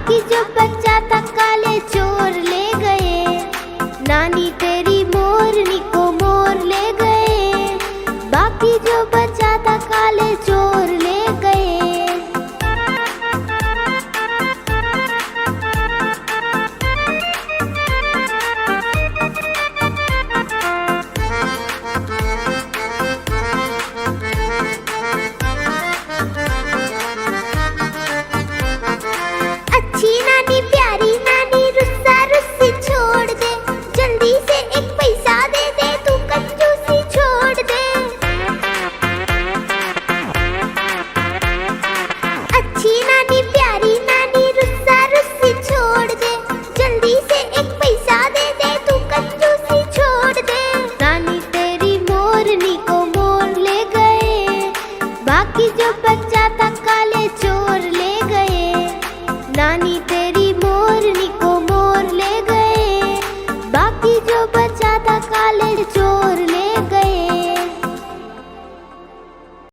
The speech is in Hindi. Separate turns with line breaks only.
बाकी जो बचा था काले चोर ले गए। नानी तेरी मोरनी को मोर ले गए। बाकी जो बचा था काले चोर ले गए। अच्छी नानी प्यारी नानी रुस्सा रुस्सी छोड़ दे। जल्दी से एक पैसा दे दे, तू कंजूसी छोड़ दे। अच्छी नानी प्यारी नानी रुस्सा रुस्सी छोड़ दे। जल्दी से एक पैसा दे दे, तू कंजूसी छोड़ दे। नानी तेरी मोरनी को मोर ले गए। बाकी जो बचा था काले चोर ले गए। नानी तेरी मोरनी को मोर ले गए। बाकी जो बचा था काले चोर